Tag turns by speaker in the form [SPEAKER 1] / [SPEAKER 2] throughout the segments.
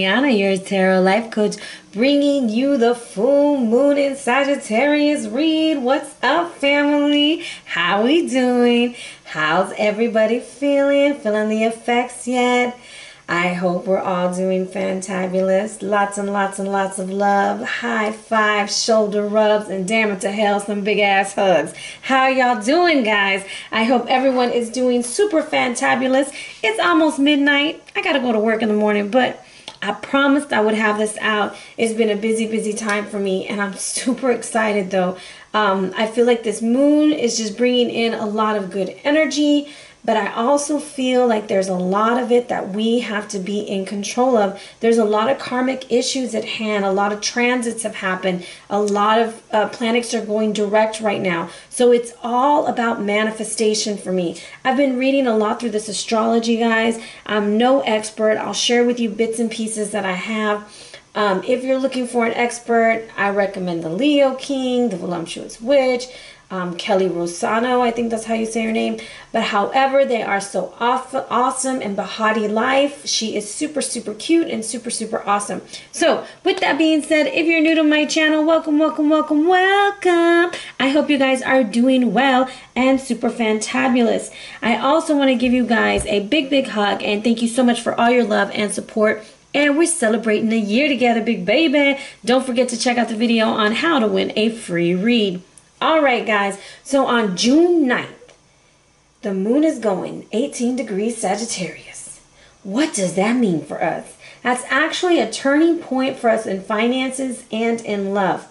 [SPEAKER 1] Arhinna, your tarot life coach, bringing you the full moon in Sagittarius read. What's up, family? How we doing? How's everybody feeling? Feeling the effects yet? I hope we're all doing fantabulous. Lots and lots and lots of love. High five, shoulder rubs, and damn it to hell, some big ass hugs. How y'all doing, guys? I hope everyone is doing super fantabulous. It's almost midnight. I gotta go to work in the morning, but I promised I would have this out. It's been a busy time for me, and I'm super excited though. I feel like this moon is just bringing in a lot of good energy. But I also feel like there's a lot of it that we have to be in control of. There's a lot of karmic issues at hand. A lot of transits have happened. A lot of planets are going direct right now. So it's all about manifestation for me. I've been reading a lot through this astrology, guys. I'm no expert. I'll share with you bits and pieces that I have. If you're looking for an expert, I recommend the Leo King, the Voluptuous Witch, Kelly Rosano, I think that's how you say her name. But however, they are so awesome, and Bahati Life, she is super cute and super awesome. So with that being said, if you're new to my channel, welcome. I hope you guys are doing well and super fantabulous. I also want to give you guys a big hug and thank you so much for all your love and support. And we're celebrating a year together, big baby. Don't forget to check out the video on how to win a free read. Alright guys, so on June 9th, the moon is going 18 degrees Sagittarius. What does that mean for us? That's actually a turning point for us in finances and in love.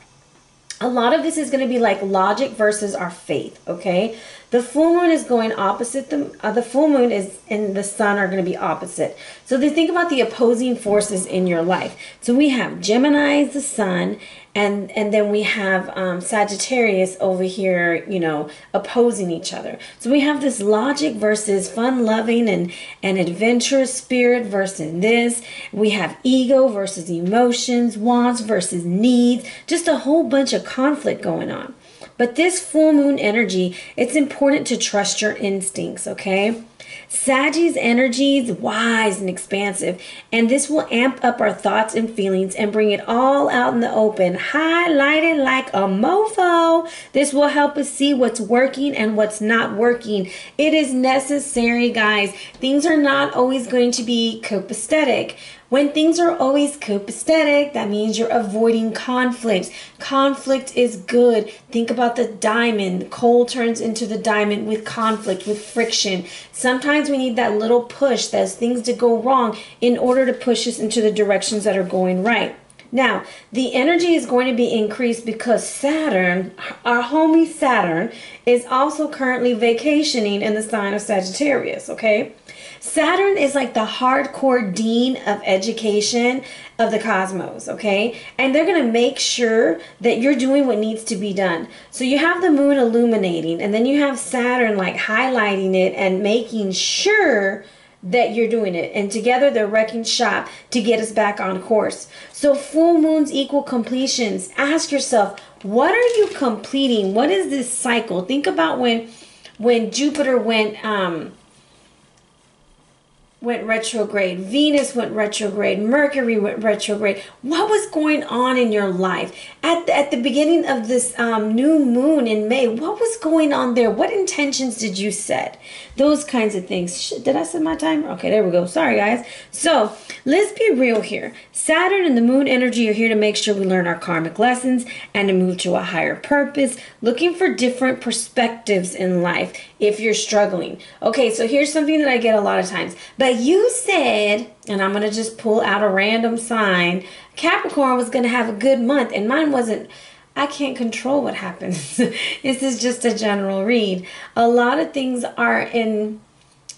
[SPEAKER 1] A lot of this is going to be like logic versus our faith, okay? The full moon is going opposite. The full moon is and the sun are going to be opposite. So they think about the opposing forces in your life. So we have Gemini, the sun, and then we have Sagittarius over here, you know, opposing each other. So we have this logic versus fun-loving and adventurous spirit versus this. We have ego versus emotions, wants versus needs, just a whole bunch of conflict going on. But this full moon energy, it's important to trust your instincts, okay? Sagittarius energy is wise and expansive, and this will amp up our thoughts and feelings and bring it all out in the open, highlighted like a mofo. This will help us see what's working and what's not working. It is necessary, guys. Things are not always going to be copacetic. When things are always copacetic, that means you're avoiding conflict. Conflict is good. Think about the diamond. Coal turns into the diamond with conflict, with friction. Sometimes we need that little push, those things to go wrong in order to push us into the directions that are going right. Now, the energy is going to be increased because Saturn, our homie Saturn, is also currently vacationing in the sign of Sagittarius, okay? Saturn is like the hardcore dean of education of the cosmos, okay? And they're going to make sure that you're doing what needs to be done. So you have the moon illuminating, and then you have Saturn like highlighting it and making sure that you're doing it. And together they're wrecking shop to get us back on course. So full moons equal completions. Ask yourself, what are you completing? What is this cycle? Think about when Jupiter went retrograde, Venus went retrograde, Mercury went retrograde. What was going on in your life? At the beginning of this new moon in May, what was going on there? What intentions did you set? Those kinds of things. Did I set my timer? Okay, there we go. Sorry, guys. So let's be real here. Saturn and the moon energy are here to make sure we learn our karmic lessons and to move to a higher purpose, looking for different perspectives in life if you're struggling. Okay, so here's something that I get a lot of times. But you said, and I'm going to just pull out a random sign, Capricorn was going to have a good month, and mine wasn't. I can't control what happens. This is just a general read. A lot of things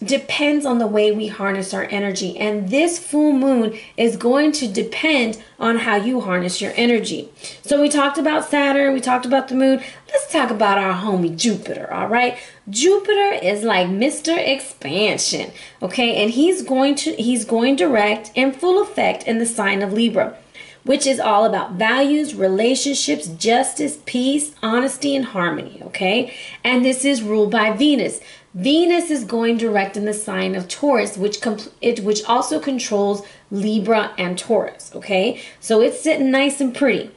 [SPEAKER 1] depends on the way we harness our energy, and this full moon is going to depend on how you harness your energy. So we talked about Saturn, we talked about the moon. Let's talk about our homie Jupiter, all right? Jupiter is like Mr. Expansion, okay? And he's going direct in full effect in the sign of Libra, which is all about values, relationships, justice, peace, honesty, and harmony, okay? And this is ruled by Venus. Venus is going direct in the sign of Taurus, which also controls Libra and Taurus, okay? So it's sitting nice and pretty.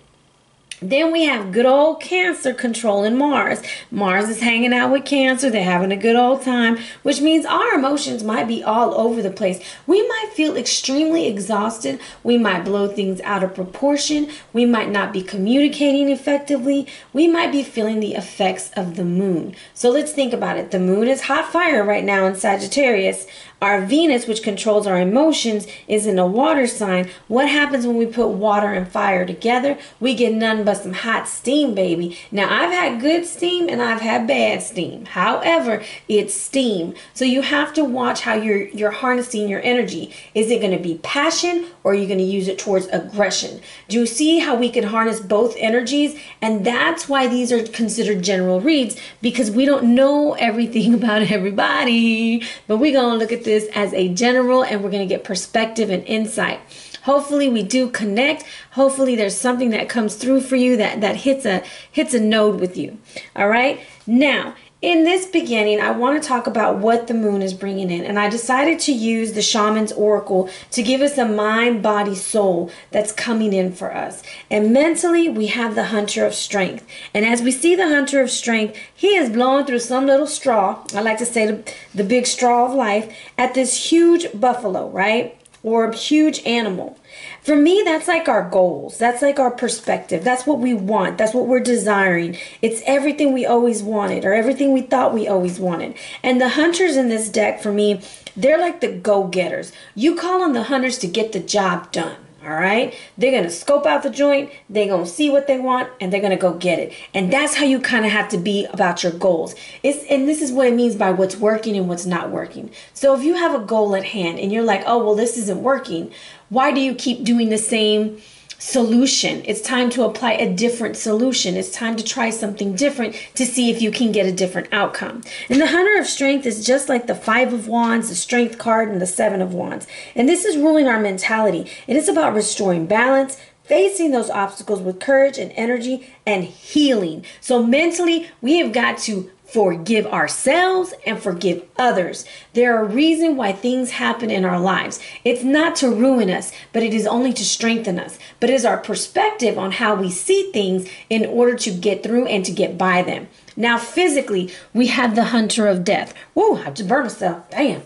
[SPEAKER 1] Then we have good old Cancer controlling Mars. Mars is hanging out with Cancer. They're having a good old time, which means our emotions might be all over the place. We might feel extremely exhausted. We might blow things out of proportion. We might not be communicating effectively. We might be feeling the effects of the moon. So let's think about it. The moon is hot fire right now in Sagittarius. Our Venus, which controls our emotions, is in a water sign. What happens when we put water and fire together? We get none but some hot steam, baby. Now, I've had good steam and I've had bad steam. However, it's steam. So you have to watch how you're harnessing your energy. Is it going to be passion or are you going to use it towards aggression? Do you see how we can harness both energies? And that's why these are considered general reads, because we don't know everything about everybody. But we're going to look at this as a general and we're going to get perspective and insight. Hopefully we do connect. Hopefully there's something that comes through for you that hits a node with you. All right. Now, in this beginning, I want to talk about what the moon is bringing in. And I decided to use the Shaman's Oracle to give us a mind, body, soul that's coming in for us. And mentally, we have the Hunter of Strength. And as we see the Hunter of Strength, he is blowing through some little straw. I like to say the big straw of life at this huge buffalo, right? Or a huge animal. For me, that's like our goals. That's like our perspective. That's what we want. That's what we're desiring. It's everything we always wanted or everything we thought we always wanted. And the hunters in this deck, for me, they're like the go-getters. You call on the hunters to get the job done. All right. They're going to scope out the joint. They're going to see what they want and they're going to go get it. And that's how you kind of have to be about your goals. And this is what it means by what's working and what's not working. So if you have a goal at hand and you're like, oh, well, this isn't working. Why do you keep doing the same solution? It's time to apply a different solution. It's time to try something different to see if you can get a different outcome. And the Hunter of Strength is just like the Five of Wands, the Strength card, and the Seven of Wands. And this is ruling our mentality. It is about restoring balance, facing those obstacles with courage and energy, and healing. So mentally, we have got to forgive ourselves and forgive others. There are reasons why things happen in our lives. It's not to ruin us, but it is only to strengthen us. But it is our perspective on how we see things in order to get through and to get by them. Now, physically, we have the Hunter of Death. Whoa, I just burned myself. Damn.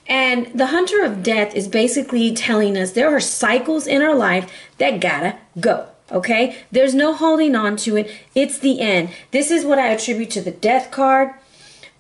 [SPEAKER 1] And the Hunter of Death is basically telling us there are cycles in our life that gotta go. Okay, there's no holding on to it. It's the end. This is what I attribute to the Death card,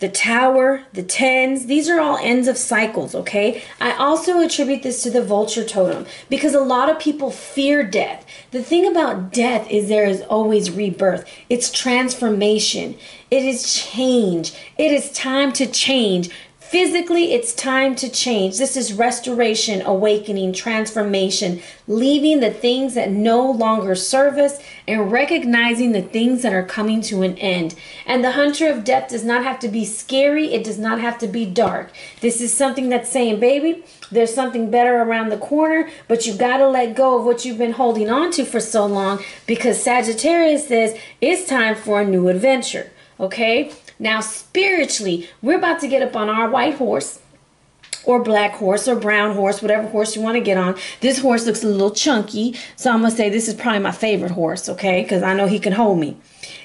[SPEAKER 1] the Tower, the Tens. These are all ends of cycles, okay? I also attribute this to the Vulture totem because a lot of people fear death. The thing about death is there is always rebirth. It's transformation. It is change. It is time to change. Physically, it's time to change. This is restoration, awakening, transformation, leaving the things that no longer serve us and recognizing the things that are coming to an end. And the Hunter of Death does not have to be scary. It does not have to be dark. This is something that's saying, baby, there's something better around the corner, but you got to let go of what you've been holding on to for so long because Sagittarius says it's time for a new adventure. Okay? Now, spiritually, we're about to get up on our white horse or black horse or brown horse, whatever horse you want to get on. This horse looks a little chunky, so I'm going to say this is probably my favorite horse, okay, because I know he can hold me.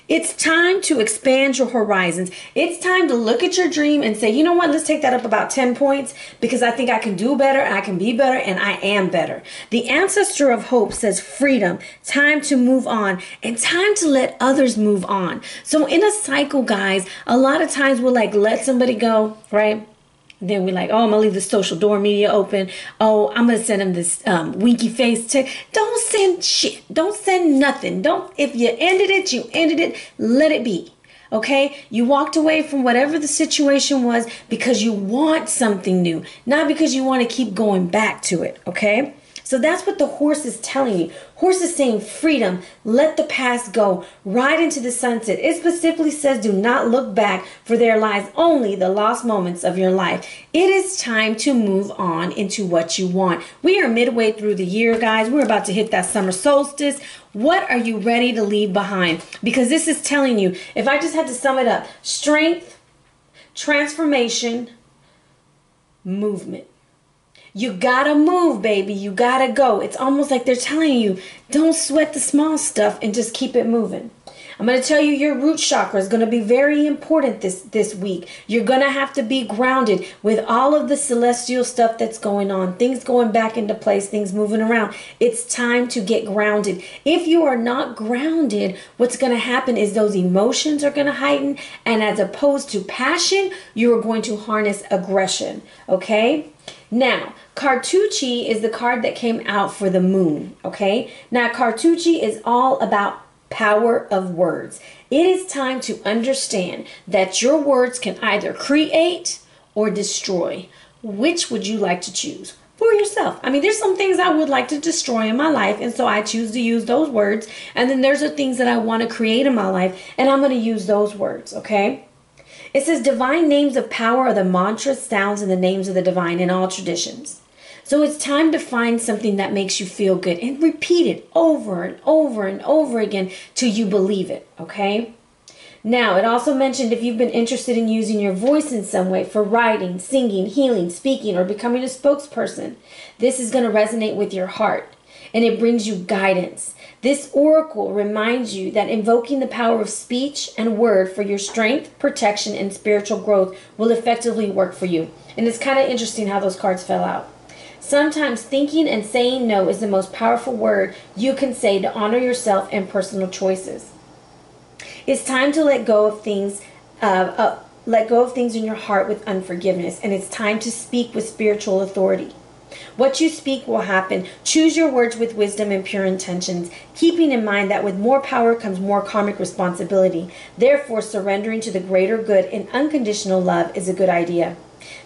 [SPEAKER 1] It's time to expand your horizons. It's time to look at your dream and say, you know what, let's take that up about 10 points because I think I can do better, I can be better, and I am better. The Ancestor of Hope says freedom, time to move on, and time to let others move on. So in a cycle, guys, a lot of times we'll like let somebody go, right? Then we're like, oh, I'm going to leave the social door media open. Oh, I'm going to send him this winky face text. Don't send shit. Don't send nothing. If you ended it, you ended it. Let it be. Okay? You walked away from whatever the situation was because you want something new, not because you want to keep going back to it. Okay? So that's what the horse is telling you. Horse is saying freedom, let the past go, ride into the sunset. It specifically says do not look back, for there lies only the lost moments of your life. It is time to move on into what you want. We are midway through the year, guys. We're about to hit that summer solstice. What are you ready to leave behind? Because this is telling you, if I just had to sum it up, strength, transformation, movement. You gotta move, baby. You gotta go. It's almost like they're telling you, don't sweat the small stuff and just keep it moving. I'm going to tell you your root chakra is going to be very important this week. You're going to have to be grounded with all of the celestial stuff that's going on. Things going back into place, things moving around. It's time to get grounded. If you are not grounded, what's going to happen is those emotions are going to heighten. And as opposed to passion, you are going to harness aggression. Okay? Now, Cartucci is the card that came out for the moon. Okay? Now, Cartucci is all about power of words. It is time to understand that your words can either create or destroy. Which would you like to choose for yourself? I mean, there's some things I would like to destroy in my life, and so I choose to use those words. And then there's the things that I want to create in my life, and I'm going to use those words, okay? It says divine names of power are the mantras, sounds, and the names of the divine in all traditions. So it's time to find something that makes you feel good and repeat it over and over and over again till you believe it, okay? Now, it also mentioned if you've been interested in using your voice in some way for writing, singing, healing, speaking, or becoming a spokesperson, this is going to resonate with your heart, and it brings you guidance. This oracle reminds you that invoking the power of speech and word for your strength, protection, and spiritual growth will effectively work for you. And it's kind of interesting how those cards fell out. Sometimes thinking and saying no is the most powerful word you can say to honor yourself and personal choices. It's time to let go of things in your heart with unforgiveness, and it's time to speak with spiritual authority. What you speak will happen. Choose your words with wisdom and pure intentions, keeping in mind that with more power comes more karmic responsibility. Therefore, surrendering to the greater good and unconditional love is a good idea.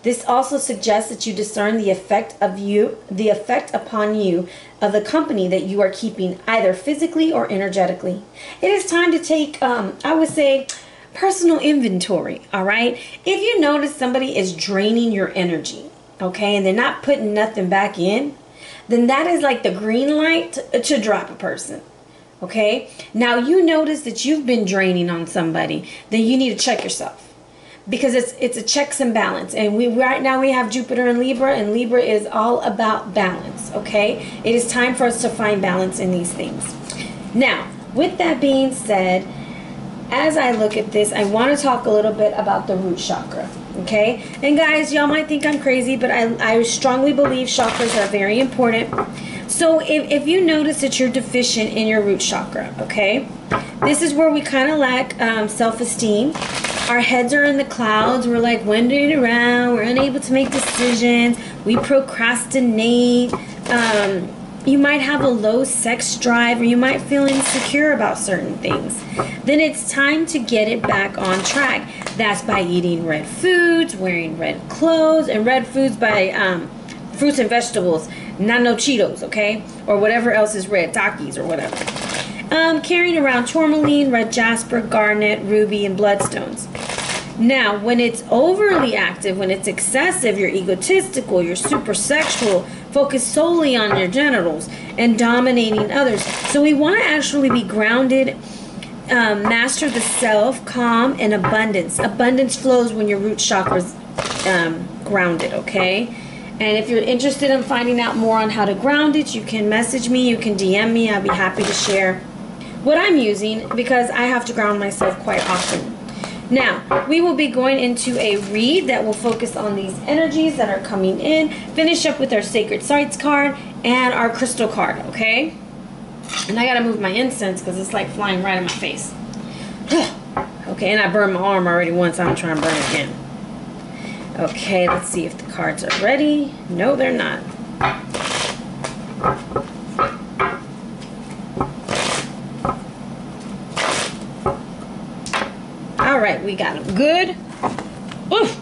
[SPEAKER 1] This also suggests that you discern the effect upon you of the company that you are keeping, either physically or energetically. It is time to take, I would say, personal inventory, all right? If you notice somebody is draining your energy, okay, and they're not putting nothing back in, then that is like the green light to drop a person, okay? Now, you notice that you've been draining on somebody, then you need to check yourself. Because it's a checks and balance, and right now we have Jupiter in Libra, and Libra is all about balance, okay? It is time for us to find balance in these things. Now, with that being said, as I look at this, I want to talk a little bit about the root chakra, okay? And guys, y'all might think I'm crazy, but I strongly believe chakras are very important. So if you notice that you're deficient in your root chakra, okay, this is where we kind of lack self-esteem. Our heads are in the clouds. We're like wandering around. We're unable to make decisions. We procrastinate. You might have a low sex drive, or you might feel insecure about certain things. Then it's time to get it back on track. That's by eating red foods, wearing red clothes, and red foods by fruits and vegetables, not no Cheetos, okay? Or whatever else is red, Takis or whatever. Carrying around tourmaline, red jasper, garnet, ruby, and bloodstones. Now, when it's overly active, when it's excessive, you're egotistical, you're super sexual, focused solely on your genitals, and dominating others. So we want to actually be grounded, master the self, calm, and abundance. Abundance flows when your root chakra's grounded, okay? And if you're interested in finding out more on how to ground it, you can message me, you can DM me. I'll be happy to share what I'm using, because I have to ground myself quite often. Now, we will be going into a read that will focus on these energies that are coming in, finish up with our Sacred Sites card and our Crystal card, okay? And I gotta move my incense because it's like flying right in my face. Okay, and I burned my arm already once, I'm trying to burn it again. Okay, let's see if the cards are ready. No, they're not. All right, we got them good. Oof.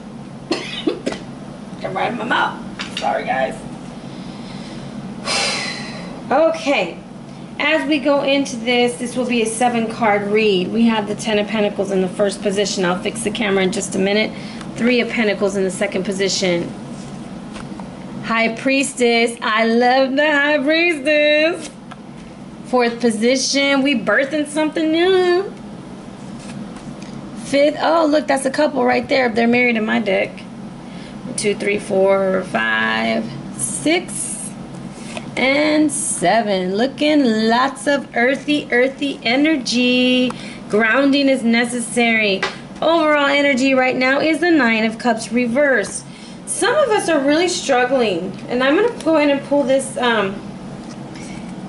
[SPEAKER 1] Got right in my mouth. Sorry, guys. Okay, as we go into this will be a 7-card read. We have the 10 of Pentacles in the first position. I'll fix the camera in just a minute. 3 of Pentacles in the second position. High Priestess. I love the High Priestess. 4th position. We birthing something new. fifth. Oh, look, that's a couple right there. They're married in my deck. 2, 3, 4, 5, 6, and 7. Looking lots of earthy energy. Grounding is necessary. Overall energy right now is the 9 of Cups reverse. Some of us are really struggling, and I'm going to go ahead and pull this.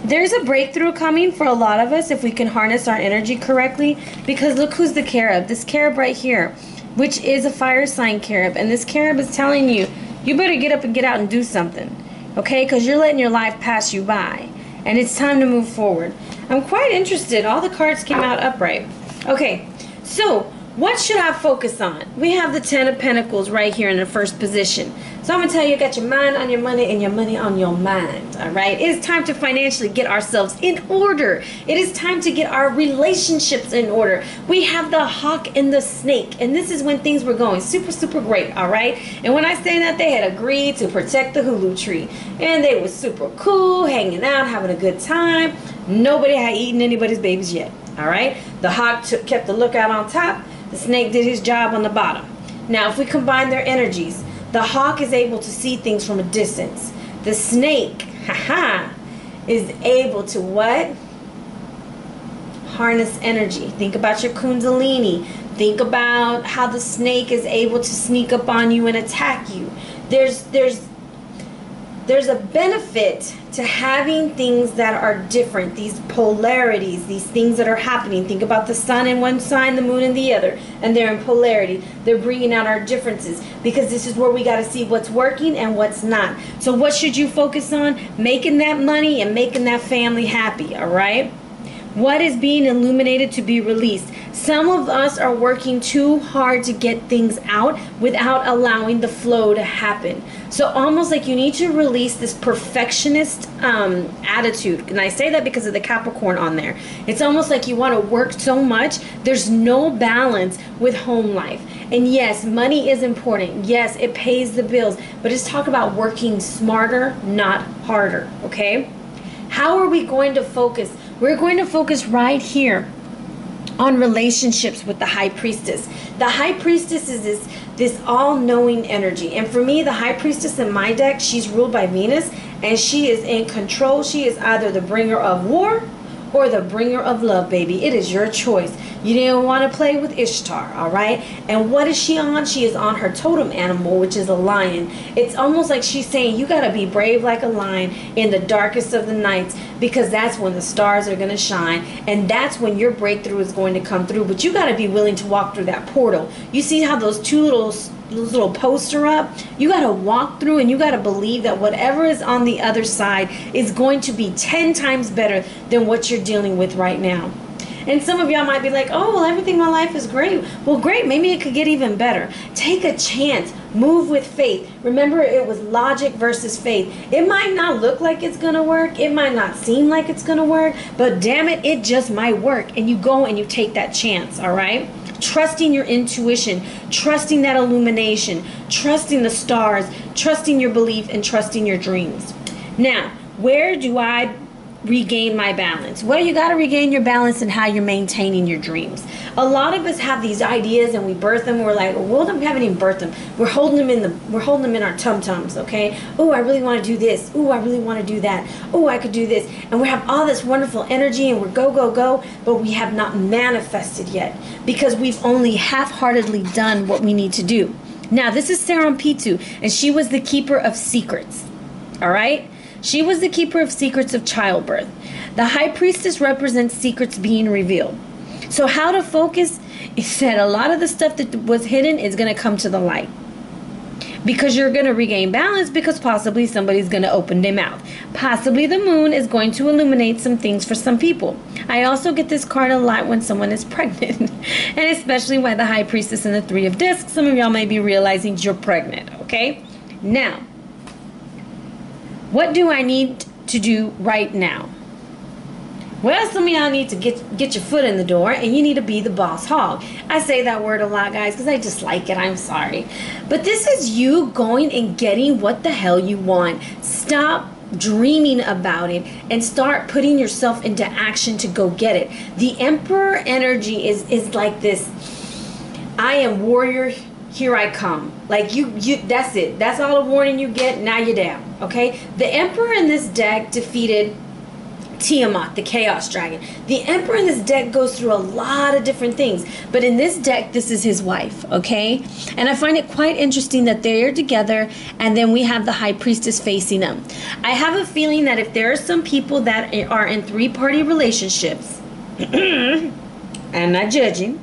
[SPEAKER 1] There's a breakthrough coming for a lot of us if we can harness our energy correctly, because look who's the Carib. This Carib right here, which is a fire sign Carib, and this Carib is telling you, you better get up and get out and do something, okay? Because you're letting your life pass you by, and it's time to move forward. I'm quite interested. All the cards came out upright. Okay, so what should I focus on? We have the 10 of Pentacles right here in the first position. So I'm going to tell you, got your mind on your money and your money on your mind, all right? It is time to financially get ourselves in order. It is time to get our relationships in order. We have the hawk and the snake, and this is when things were going super great, all right? And when I say that, they had agreed to protect the Hulu tree, and they were super cool, hanging out, having a good time. Nobody had eaten anybody's babies yet, all right? The hawk kept the lookout on top. The snake did his job on the bottom. Now, if we combine their energies, the hawk is able to see things from a distance. The snake, is able to what? Harness energy. Think about your kundalini. Think about how the snake is able to sneak up on you and attack you. There's a benefit to having things that are different, these polarities, these things that are happening. Think about the sun in one sign, the moon in the other, and they're in polarity. They're bringing out our differences, because this is where we got to see what's working and what's not. So what should you focus on? Making that money and making that family happy, all right? What is being illuminated to be released? Some of us are working too hard to get things out without allowing the flow to happen. So almost like you need to release this perfectionist attitude. And I say that because of the Capricorn on there. It's almost like you want to work so much. There's no balance with home life. And yes, money is important. Yes, it pays the bills. But it's talk about working smarter, not harder. Okay? How are we going to focus? We're going to focus right here on relationships with the High Priestess. The High Priestess is this all-knowing energy. And for me, the High Priestess in my deck, she's ruled by Venus, and she is in control. She is either the bringer of war or the bringer of love, baby. It is your choice. You didn't want to play with Ishtar, all right? And what is she on? She is on her totem animal, which is a lion. It's almost like she's saying, you got to be brave like a lion in the darkest of the nights, because that's when the stars are going to shine, and that's when your breakthrough is going to come through. But you got to be willing to walk through that portal. You see how those little posts are up? You got to walk through, and you got to believe that whatever is on the other side is going to be 10 times better than what you're dealing with right now. And some of y'all might be like, oh, well, everything in my life is great. Well, great. Maybe it could get even better. Take a chance. Move with faith. Remember, it was logic versus faith. It might not look like it's going to work. It might not seem like it's going to work. But damn it, it just might work. And you go and you take that chance, all right? Trusting your intuition, trusting that illumination, trusting the stars, trusting your belief, and trusting your dreams. Now, where do I regain my balance? Well, you got to regain your balance in how you're maintaining your dreams. A lot of us have these ideas and we birth them. We're like, well, we haven't even birthed them. We're holding them in our tum-tums, okay? Oh, I really want to do this. Oh, I really want to do that. Oh, I could do this. And we have all this wonderful energy and we're go, but we have not manifested yet because we've only half-heartedly done what we need to do. Now, this is Sarampitu, and she was the keeper of secrets, all right? She was the keeper of secrets of childbirth. The High Priestess represents secrets being revealed. So how to focus is that a lot of the stuff that was hidden is going to come to the light. Because you're going to regain balance, because possibly somebody's going to open their mouth. Possibly the moon is going to illuminate some things for some people. I also get this card a lot when someone is pregnant. And especially by the High Priestess and the Three of Discs. Some of y'all may be realizing you're pregnant, okay? Now, what do I need to do right now? Well, some of y'all need to get your foot in the door, and you need to be the boss hog. I say that word a lot, guys, because I just like it. I'm sorry. But this is you going and getting what the hell you want. Stop dreaming about it and start putting yourself into action to go get it. The Emperor energy is like this. I am warrior, here I come. Like you that's it. That's all the warning you get. Now you're down. Okay? The Emperor in this deck defeated Tiamat, the Chaos Dragon. The Emperor in this deck goes through a lot of different things, but in this deck, this is his wife, okay? And I find it quite interesting that they're together, and then we have the High Priestess facing them. I have a feeling that if there are some people that are in three-party relationships, I'm not judging,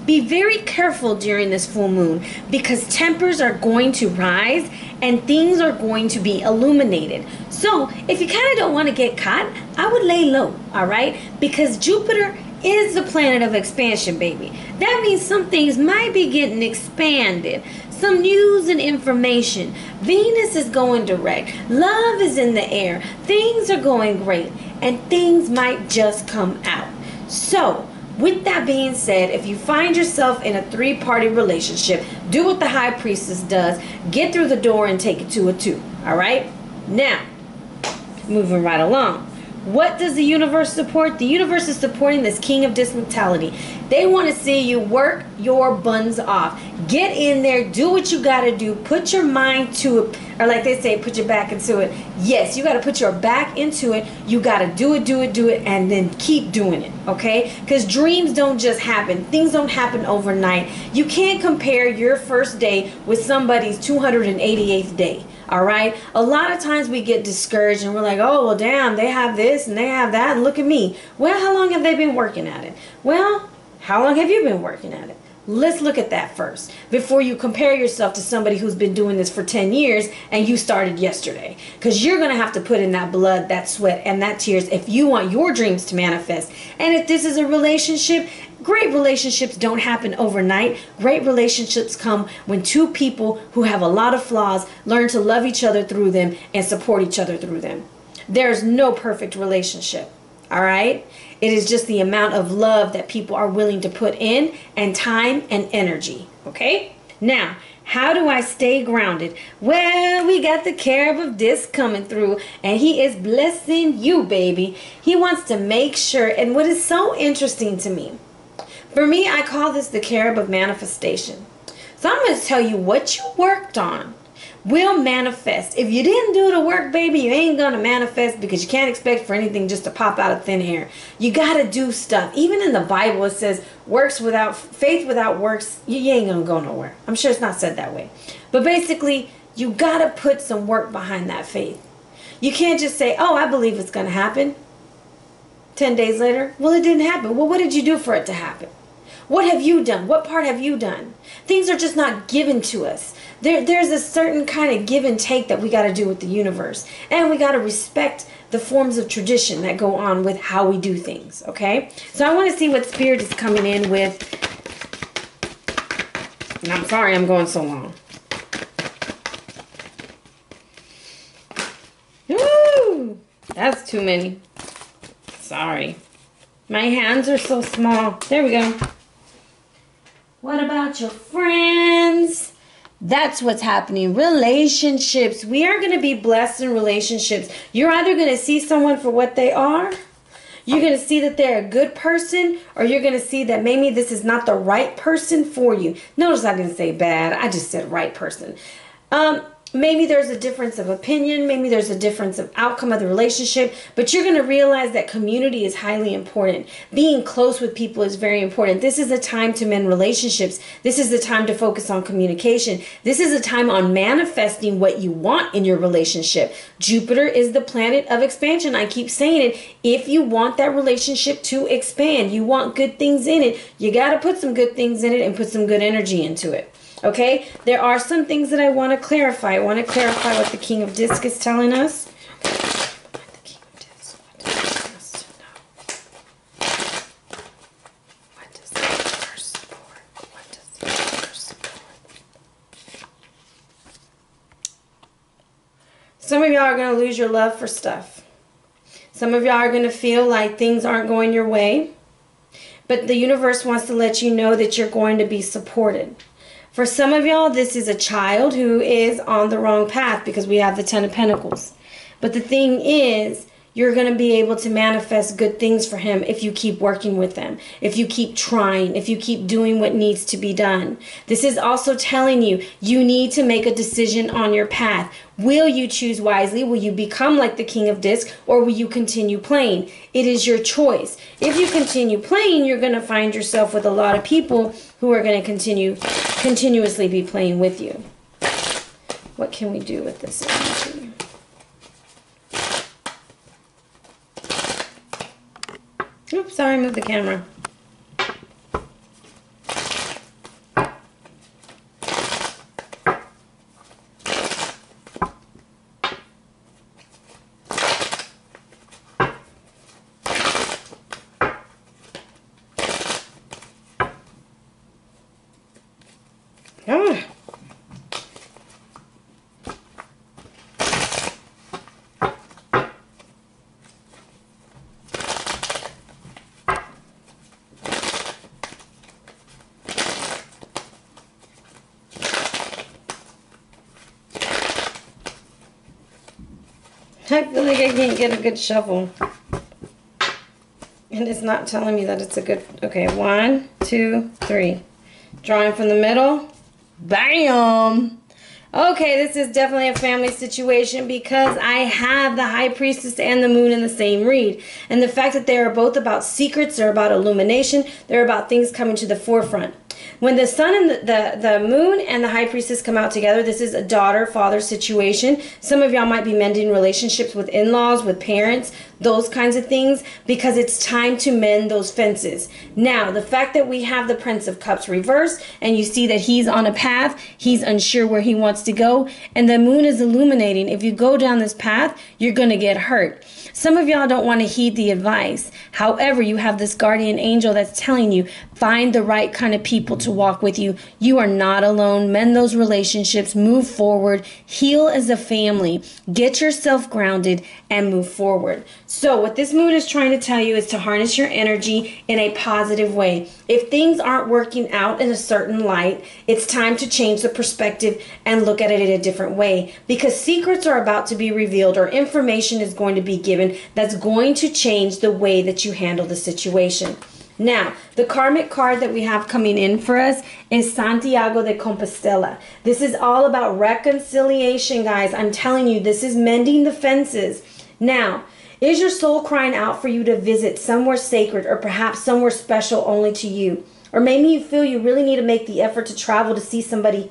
[SPEAKER 1] be very careful during this full moon, because tempers are going to rise and things are going to be illuminated. So if you kind of don't want to get caught, I would lay low, all right? Because Jupiter is the planet of expansion, baby. That means some things might be getting expanded. Some news and information. Venus is going direct. Love is in the air. Things are going great. And things might just come out. So, with that being said, if you find yourself in a three-party relationship, do what the High Priestess does. Get through the door and take it to a 2. All right? Now, moving right along. What does the universe support? The universe is supporting this King of Disc mentality. They want to see you work your buns off. Get in there. Do what you got to do. Put your mind to it. Or like they say, put your back into it. Yes, you got to put your back into it. You got to do it, and then keep doing it, okay? Because dreams don't just happen. Things don't happen overnight. You can't compare your first day with somebody's 288th day. All right. A lot of times we get discouraged and we're like, oh, well, damn, they have this and they have that. And look at me. Well, how long have they been working at it? Well, how long have you been working at it? Let's look at that first before you compare yourself to somebody who's been doing this for 10 years and you started yesterday. Because you're going to have to put in that blood, that sweat, and that tears if you want your dreams to manifest. And if this is a relationship, great relationships don't happen overnight. Great relationships come when two people who have a lot of flaws learn to love each other through them and support each other through them. There's no perfect relationship. All right? It is just the amount of love that people are willing to put in, and time and energy. Okay? Now, how do I stay grounded? Well, we got the Cherub of Disc coming through, and he is blessing you, baby. He wants to make sure, and what is so interesting to me, for me, I call this the Cherub of Manifestation. So I'm going to tell you what you worked on will manifest. If you didn't do the work, baby, you ain't going to manifest, because you can't expect for anything just to pop out of thin air. You got to do stuff. Even in the Bible, it says faith without works, you ain't going to go nowhere. I'm sure it's not said that way. But basically, you got to put some work behind that faith. You can't just say, oh, I believe it's going to happen. 10 days later, well, it didn't happen. Well, what did you do for it to happen? What have you done? What part have you done? Things are just not given to us. There's a certain kind of give and take that we got to do with the universe. And we got to respect the forms of tradition that go on with how we do things, okay? So I want to see what Spirit is coming in with. And I'm sorry I'm going so long. Ooh, that's too many. Sorry. My hands are so small. There we go. What about your friends? That's what's happening. Relationships. We are going to be blessed in relationships. You're either going to see someone for what they are. You're going to see that they're a good person. Or you're going to see that maybe this is not the right person for you. Notice I didn't say bad. I just said right person. Maybe there's a difference of opinion. Maybe there's a difference of outcome of the relationship. But you're going to realize that community is highly important. Being close with people is very important. This is a time to mend relationships. This is the time to focus on communication. This is a time on manifesting what you want in your relationship. Jupiter is the planet of expansion. I keep saying it. If you want that relationship to expand, you want good things in it, you got to put some good things in it and put some good energy into it. Okay, there are some things that I want to clarify. I want to clarify what the King of Disc is telling us. The King of Disc, what does he want us to know? What does the universe support? What does the universe support? Some of y'all are going to lose your love for stuff. Some of y'all are going to feel like things aren't going your way. But the universe wants to let you know that you're going to be supported. For some of y'all, this is a child who is on the wrong path because we have the Ten of Pentacles. But the thing is, you're going to be able to manifest good things for him if you keep working with them, if you keep trying, if you keep doing what needs to be done. This is also telling you, you need to make a decision on your path. Will you choose wisely? Will you become like the King of Discs, or will you continue playing? It is your choice. If you continue playing, you're going to find yourself with a lot of people who are going to continuously be playing with you. What can we do with this energy? Oops, sorry, I moved the camera. Ah. I feel like I can't get a good shuffle. And it's not telling me that it's a good... Okay, 1, 2, 3. Drawing from the middle. Bam! Okay, this is definitely a family situation because I have the High Priestess and the Moon in the same read. And the fact that they are both about secrets, they're about illumination, they're about things coming to the forefront. When the Sun and the Moon and the High Priestess come out together, this is a daughter-father situation. Some of y'all might be mending relationships with in-laws, with parents, those kinds of things, because it's time to mend those fences. Now, the fact that we have the Prince of Cups reversed, and you see that he's on a path, he's unsure where he wants to go, and the Moon is illuminating. If you go down this path, you're going to get hurt. Some of y'all don't want to heed the advice. However, you have this guardian angel that's telling you, find the right kind of people to walk with you. You are not alone. Mend those relationships. Move forward. Heal as a family. Get yourself grounded and move forward. So what this Moon is trying to tell you is to harness your energy in a positive way. If things aren't working out in a certain light, it's time to change the perspective and look at it in a different way, because secrets are about to be revealed, or information is going to be given that's going to change the way that you handle the situation. Now, the karmic card that we have coming in for us is Santiago de Compostela. This is all about reconciliation, guys. I'm telling you, this is mending the fences. Now, is your soul crying out for you to visit somewhere sacred, or perhaps somewhere special only to you? Or maybe you feel you really need to make the effort to travel to see somebody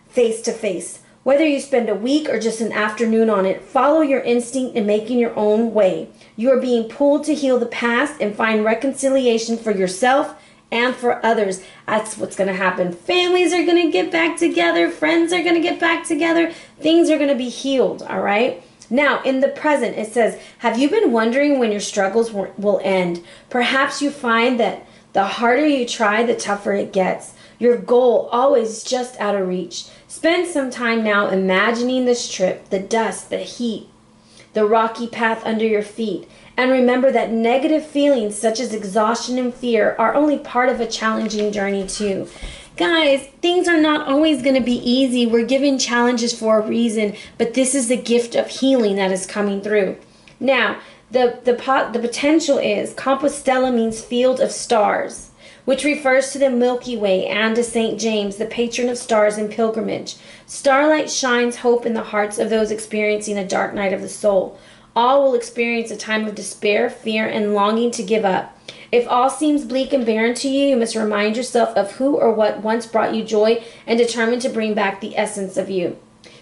[SPEAKER 1] face to face. Whether you spend a week or just an afternoon on it, follow your instinct in making your own way. You are being pulled to heal the past and find reconciliation for yourself and for others. That's what's going to happen. Families are going to get back together. Friends are going to get back together. Things are going to be healed, all right? Now, in the present, it says, have you been wondering when your struggles will end? Perhaps you find that the harder you try, the tougher it gets. Your goal always just out of reach. Spend some time now imagining this trip, the dust, the heat, the rocky path under your feet. And remember that negative feelings such as exhaustion and fear are only part of a challenging journey too. Guys, things are not always going to be easy. We're given challenges for a reason, but this is the gift of healing that is coming through. Now, the potential is Compostela means field of stars, which refers to the Milky Way and to St. James, the patron of stars and pilgrimage. Starlight shines hope in the hearts of those experiencing a dark night of the soul. All will experience a time of despair, fear, and longing to give up. If all seems bleak and barren to you, you must remind yourself of who or what once brought you joy and determine to bring back the essence of you.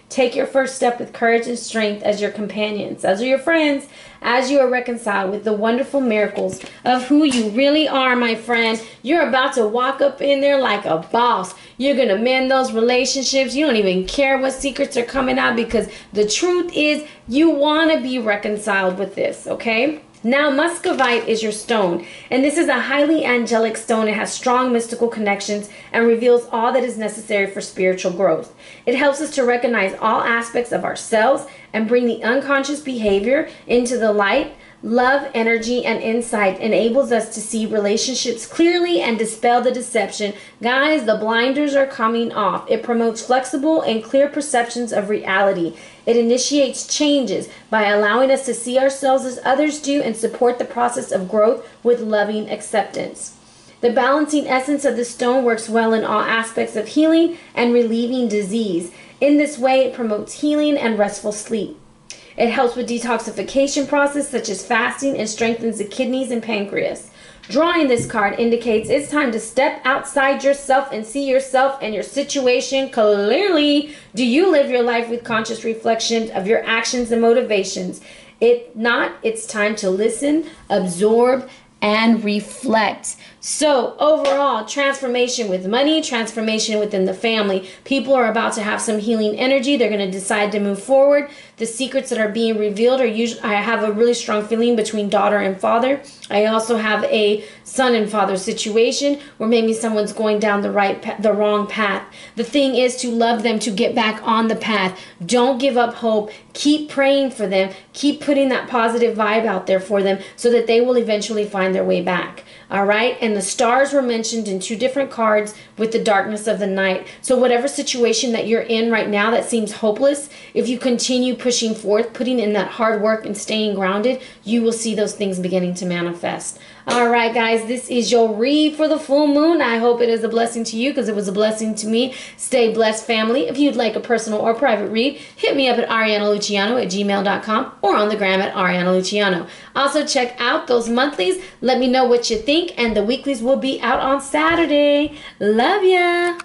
[SPEAKER 1] Take your first step with courage and strength as your companions, as are your friends, as you are reconciled with the wonderful miracles of who you really are, my friend. You're about to walk up in there like a boss. You're going to mend those relationships. You don't even care what secrets are coming out, because the truth is you want to be reconciled with this, okay? Now, muscovite is your stone, and this is a highly angelic stone. It has strong mystical connections and reveals all that is necessary for spiritual growth. It helps us to recognize all aspects of ourselves and bring the unconscious behavior into the light, love, energy, and insight enables us to see relationships clearly and dispel the deception. Guys, the blinders are coming off. It promotes flexible and clear perceptions of reality. It initiates changes by allowing us to see ourselves as others do and support the process of growth with loving acceptance. The balancing essence of the stone works well in all aspects of healing and relieving disease. In this way, it promotes healing and restful sleep. It helps with detoxification process such as fasting and strengthens the kidneys and pancreas. Drawing this card indicates it's time to step outside yourself and see yourself and your situation clearly. Do you live your life with conscious reflection of your actions and motivations? If not, it's time to listen, absorb, and reflect. So overall, transformation with money, transformation within the family. People are about to have some healing energy. They're going to decide to move forward. The secrets that are being revealed are usually, I have a really strong feeling between daughter and father. I also have a son and father situation where maybe someone's going down the wrong path. The thing is to love them, to get back on the path. Don't give up hope. Keep praying for them. Keep putting that positive vibe out there for them so that they will eventually find their way back. All right, and the stars were mentioned in 2 different cards with the darkness of the night. So whatever situation that you're in right now that seems hopeless, if you continue pushing forth, putting in that hard work and staying grounded, you will see those things beginning to manifest. All right, guys, this is your read for the full moon. I hope it is a blessing to you because it was a blessing to me. Stay blessed, family. If you'd like a personal or private read, hit me up at arianaluciano@gmail.com or on the gram at arianaluciano. Also, check out those monthlies. Let me know what you think, and the weeklies will be out on Saturday. Love ya.